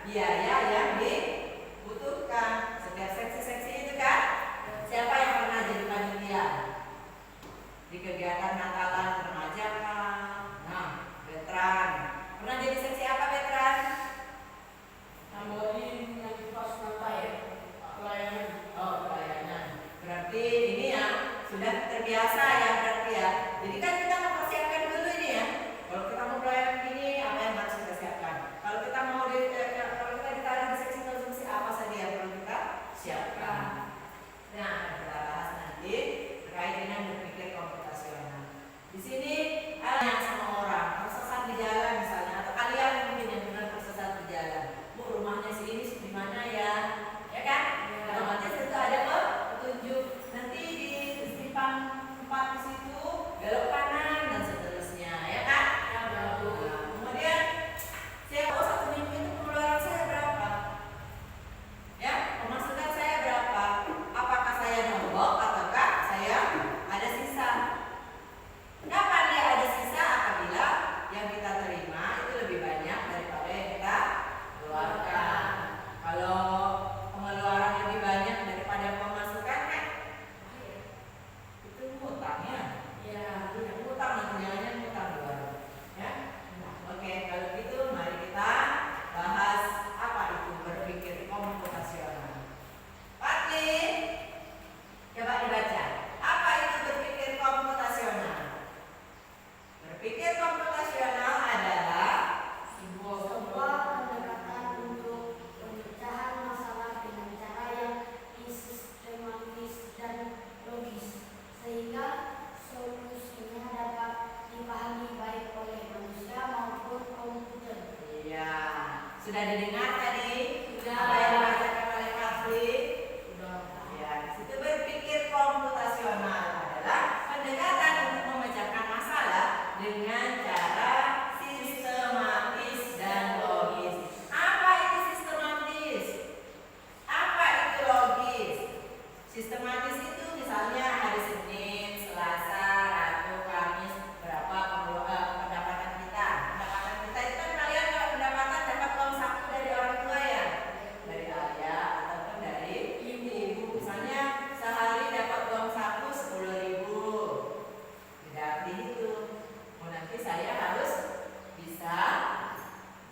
biaya yang dibutuhkan. Setiap seksi-seksi itu kan, siapa yang pernah jadi panitia di kegiatan Natalan remaja kan? Nah, veteran pernah jadi seksi apa veteran? Nambahin yang pas Natal ya, pelayanan. Oh, pelayanan. Berarti ini ya sudah terbiasa ya berarti ya. Jadi kan kita mempersiapkan dulu ini ya. Kalau kita mau pelayanan gini, apa yang harus kita siapkan? Kalau kita mau kalau kita ditaruh di seksi konsumsi apa saja yang perlu kita siapkan? Nah, akan kita bahas nanti terkait dengan berpikir komputasional. Di sini ada sama orang tersesat di jalan misalnya, atau kalian mungkin yang benar tersesat di jalan. Bu, rumahnya si ini di mana ya? Ya kan? Otomatis itu ada petunjuk. Nanti di simpang 4 di situ belok kanan dan seterusnya, ya kan? Ya, betul. Nah, kemudian saya tahu 1 minggu itu pengeluaran saya berapa? Ya, pemasukan saya berapa? Apakah saya nombok ataukah saya ada sisa? Kapan dia ada sisa? Apabila yang kita terima itu lebih banyak daripada yang kita keluarkan. Kalau pengeluaran lebih banyak daripada pemasukan kan itu ngutang ya. Ya, Ngutang nanti jangan ngutang luar. Ya. Nah, oke, kalau gitu mari kita bahas apa itu berpikir komputasional. Patli, coba dibaca. Apa itu berpikir komputasional? Berpikir komputasional adalah sebuah pendekatan untuk pemecahan masalah dengan cara yang sistematis dan logis, sehingga solusinya dapat dipahami baik oleh manusia maupun komputer. Iya, sudah didengar tadi? Sudah. Apa yang dibacakan oleh Patli? Sudah. Ya, di situ berpikir komputasional adalah pendekatan untuk memecahkan masalah dengan cara sistematis dan logis. Apa itu sistematis? Apa itu logis? Sistematis itu misalnya hari Senin, Selasa, Rabu, Kamis, berapa pendapatan kita. Pendapatan kita itu kan kalian kalau pendapatan dapat uang saku dari orang tua ya, dari ayah ataupun dari ibu. Misalnya sehari dapat uang saku 10.000, tidak dihitung. Oh, nanti saya harus bisa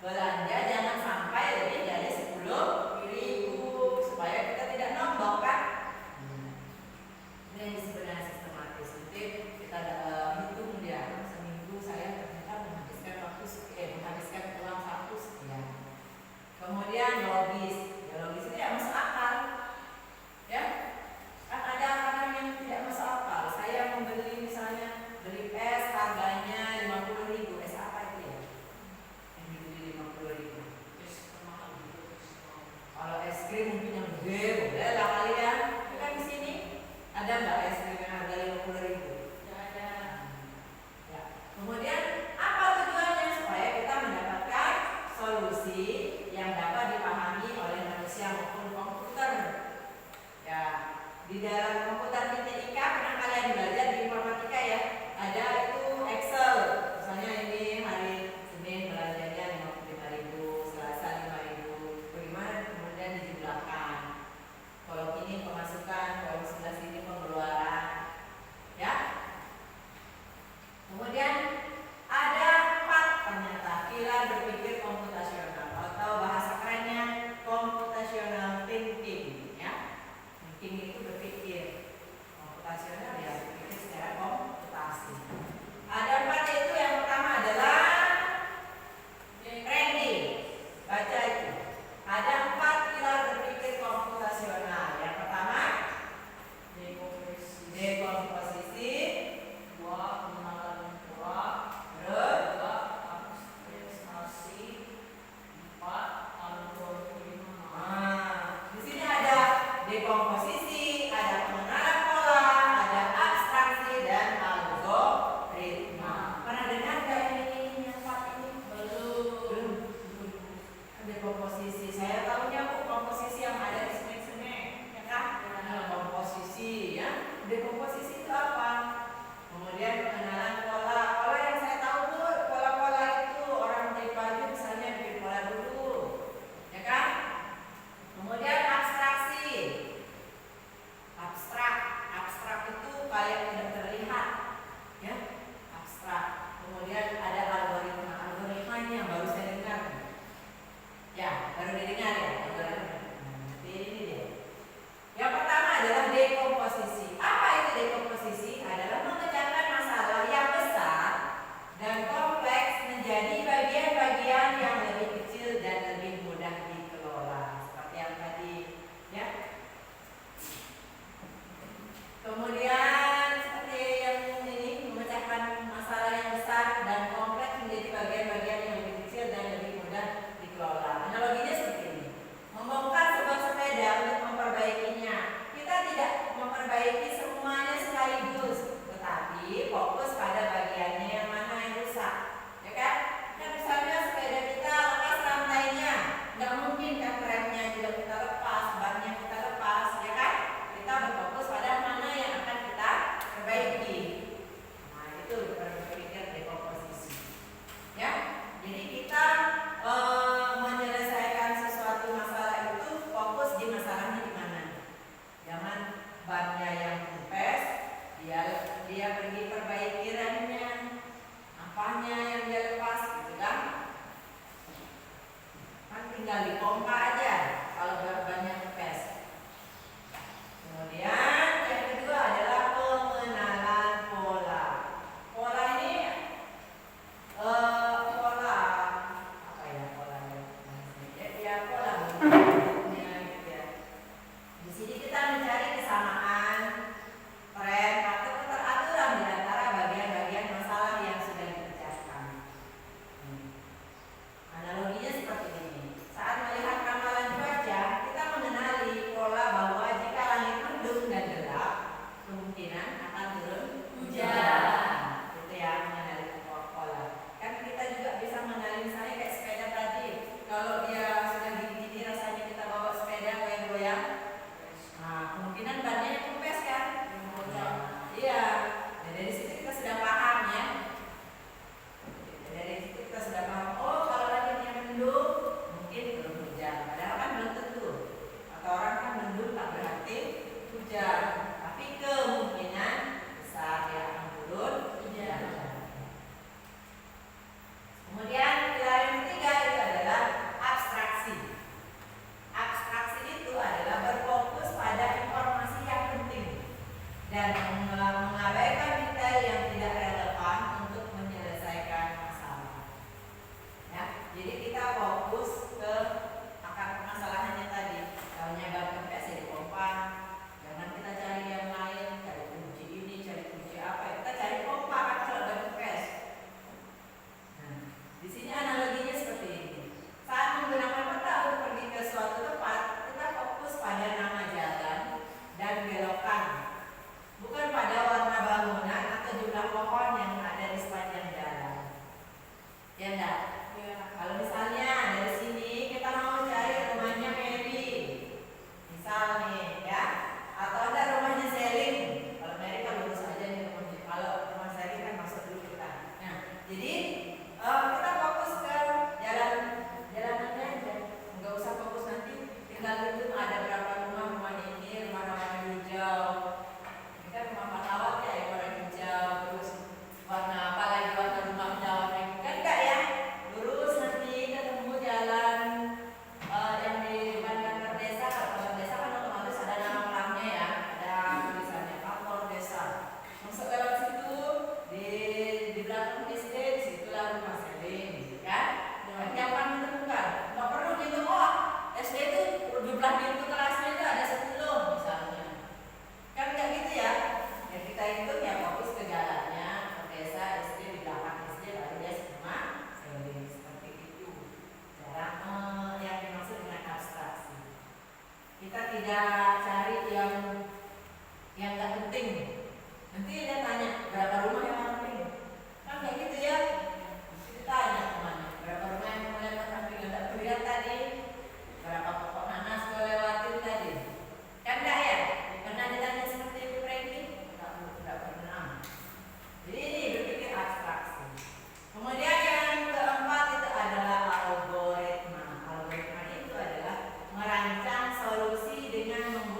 belanja jangan sampai lebih dari 10.000 supaya kita tidak nombok kan. Ini yang disebut dengan sistematis. Nanti kita hitung dia seminggu saya ternyata menghabiskan uang saku sekian. Kemudian logis. Ya, logis itu ya masuk akal. Ya, kan ada orang yang tidak masuk akal. Saya membeli misalnya beli es harganya 50.000. Es apa itu ya? Yang dibeli 50.000. Es mahal gitu. Kalau es krim mungkin yang gede, boleh lah kalian. Tapi kan di sini ada nggak es krim yang harga 50.000? Tidak ada. Ya. Kemudian apa tujuannya? Supaya kita mendapatkan solusi yang dapat dipahami oleh manusia maupun komputer. Ya, di dalam komputer TIK pernah kalian belajar di informatika ya? Ada itu Excel. Misalnya ini hari Senin belanjanya 55.000, Selasa 5.000. Bagaimana kemudian dijumlahkan? tinggal dipompa aja kalau banyak kempes. Kemudian yang kedua adalah pengenalan pola. Pola ini pola apa ya polanya? Ya pola bentuknya gitu ya. Di sini kita mencari kesamaan, tren atau keteraturan di antara bagian-bagian masalah yang sudah dipecahkan. Analoginya seperti ini. Saat melihat ramalan cuaca, kita mengenali pola bahwa jika langit mendung dan gelap, kemungkinan akan turun hujan. Itu ya, mengenali pola. Kan kita juga bisa mengenali misalnya kayak sepeda tadi. Kalau dia sudah gini-gini rasanya kita bawa sepeda goyang-goyang. Nah, kemungkinan bannya kempes kan? Iya. Dan dari situ kita sudah paham ya. Dari situ kita sudah paham. Oh, kalau langitnya mendung, mungkin belum hujan. Padahal kan belum tentu. Atau orang kan mendung tak berarti hujan. Tapi kemungkinan besar dia akan turun hujan. Kemudian pilar yang ketiga itu adalah abstraksi. Abstraksi itu adalah berfokus pada informasi yang penting dan mengabaikan detail yang tidak relevan untuk menyelesaikan masalah. Ya, jadi kita fokus ke akar permasalahannya tadi. Kalau gagal kempes ya dipompa. Jangan kita cari yang lain, cari kunci ini, cari kunci apa. Kita cari pompa kan kalau gagal kempes. Nah, di sini analoginya seperti ini. Saat menggunakan peta untuk pergi ke suatu tempat, kita fokus pada nama jalan dan belokan, bukan pada warna bangunan atau jumlah pohon yang ada di sepanjang jalan. Ya enggak? Kalau misalnya dari sini kita mau cari rumahnya Mary, misal nih ya, atau ada rumahnya Selin. Kalau Mary kan lurus aja nih rumahnya. Kalau rumah Selin kan masuk dulu kita. Nah, jadi kita fokus ke jalanannya aja, nggak usah fokus nanti tinggal itu ada berapa rumah ini, rumah warna hijau. Ini kan rumah Patawat ya, yang warna hijau, terus warna apa lagi warna rumahnya warna ini kan enggak ya, lurus nanti ketemu jalan yang di depan kantor desa. Kalau kantor desa kan otomatis ada nama orangnya ya, ada tulisannya kantor desa. Masuk lewat situ di belakang SD, disitulah rumah Selin, kan? Yang paling ditemukan, nggak perlu gitu. Oh, SD itu jumlah pintu kelasnya itu ada 10 misalnya. Kan nggak gitu ya. Yang kita hitung ya fokus ke jalannya, ke desa, SD, di belakang SD, lalu dia rumah Selin. Seperti itu. Cara yang dimaksud dengan abstraksi. Kita tidak cari yang nggak penting. Nanti dia tanya berapa rumah yang penting. Kan kayak gitu ya. Kita tanya kemana? Berapa rumah yang mulai penting? Nggak terlihat tadi. Berapa pokok nanas gue lewatin tadi? Kan enggak ya? Pernah ditanya seperti itu Frankie? Enggak pernah. Jadi ini berpikir abstraksi. Kemudian yang keempat itu adalah algoritma. Algoritma itu adalah merancang solusi dengan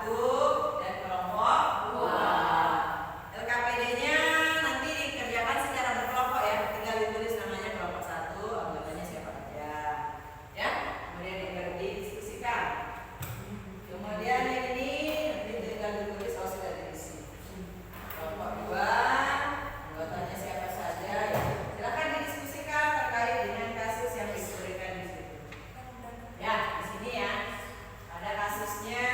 1 dan kelompok 2. LKPD-nya nanti dikerjakan secara berkelompok ya. Tinggal ditulis namanya kelompok 1, anggotanya siapa aja. Ya, kemudian didiskusikan. Kemudian yang ini nanti tinggal ditulis kalau sudah diisi. Kelompok 2, anggotanya siapa saja ya. Silakan didiskusikan terkait dengan kasus yang diberikan di situ. Ya, di sini ya. Ada kasusnya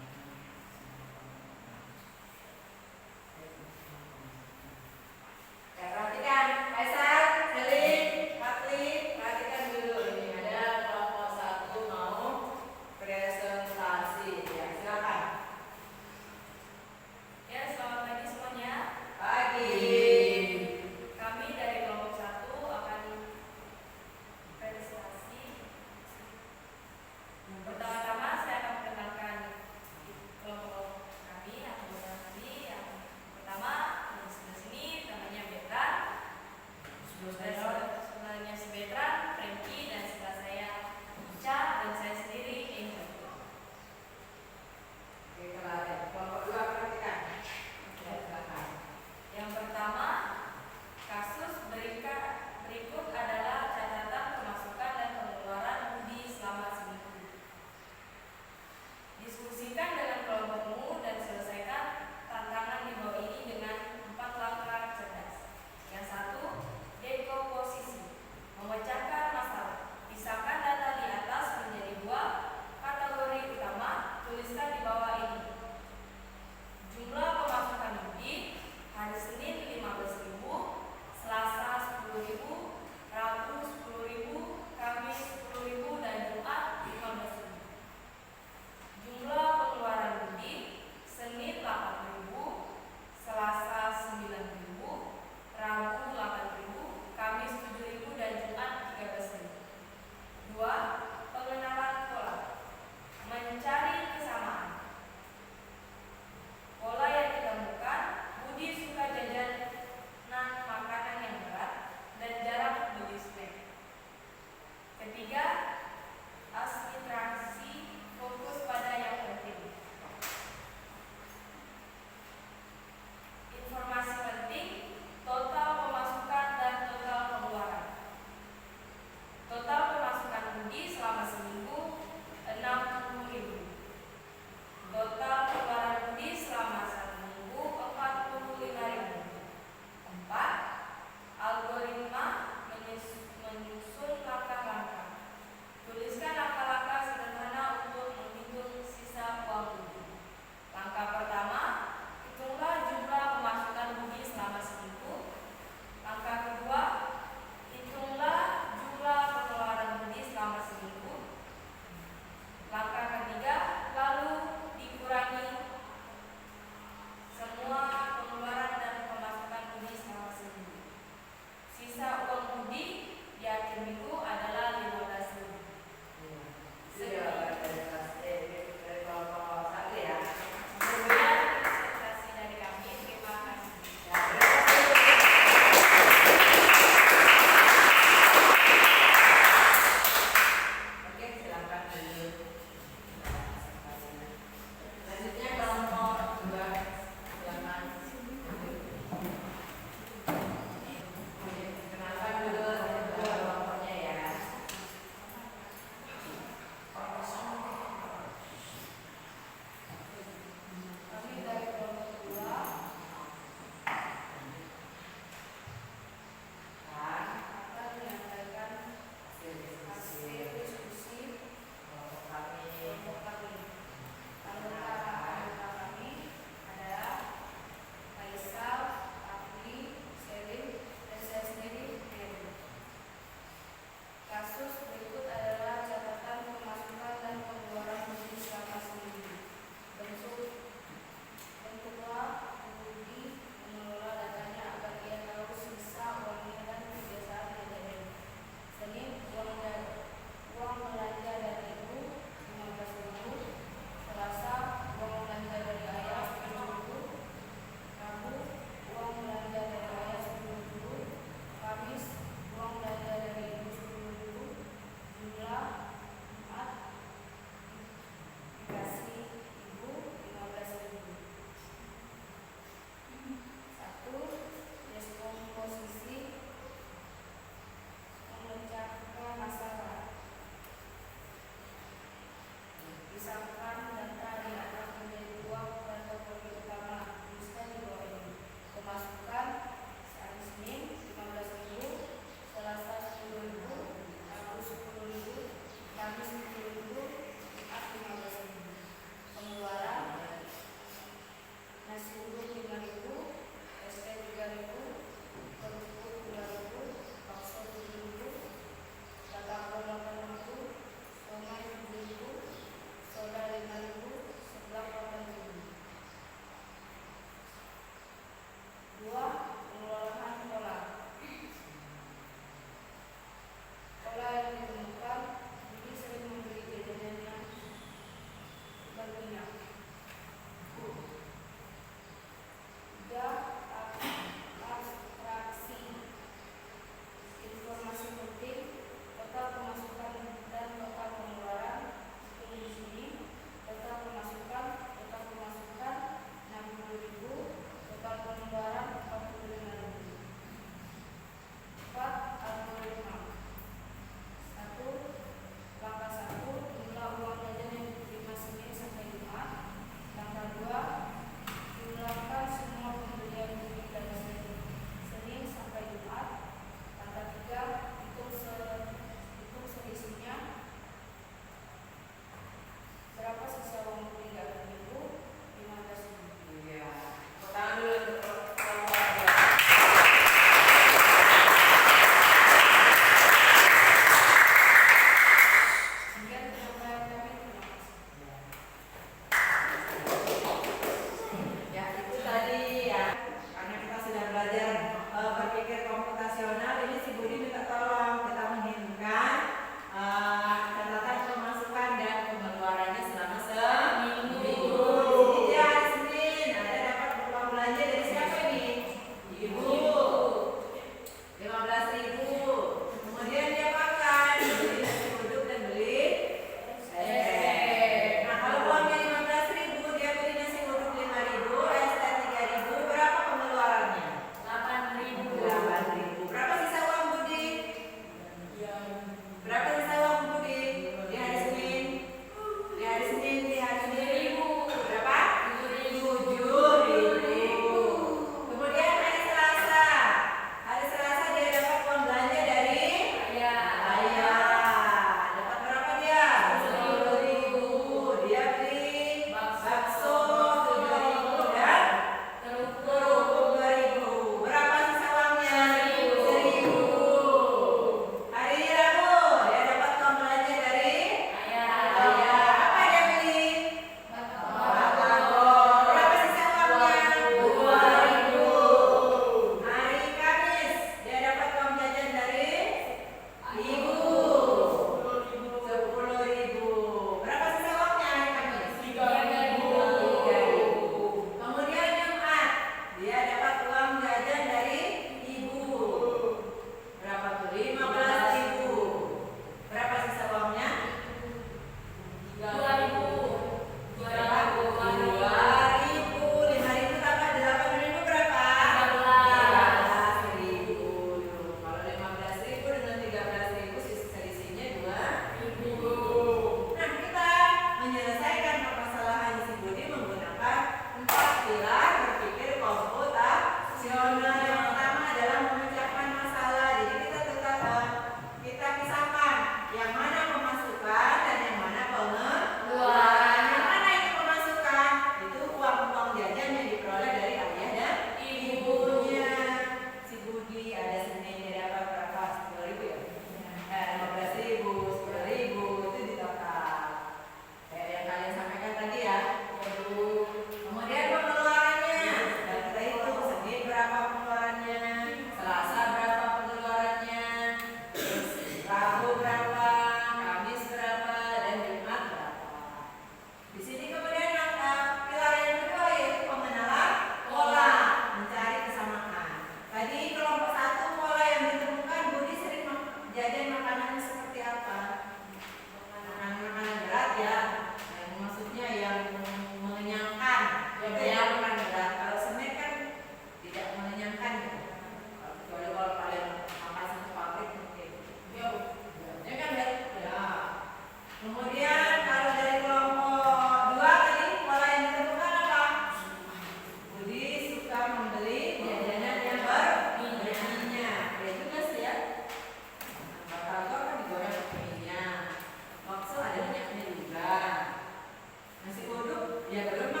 dia berlemah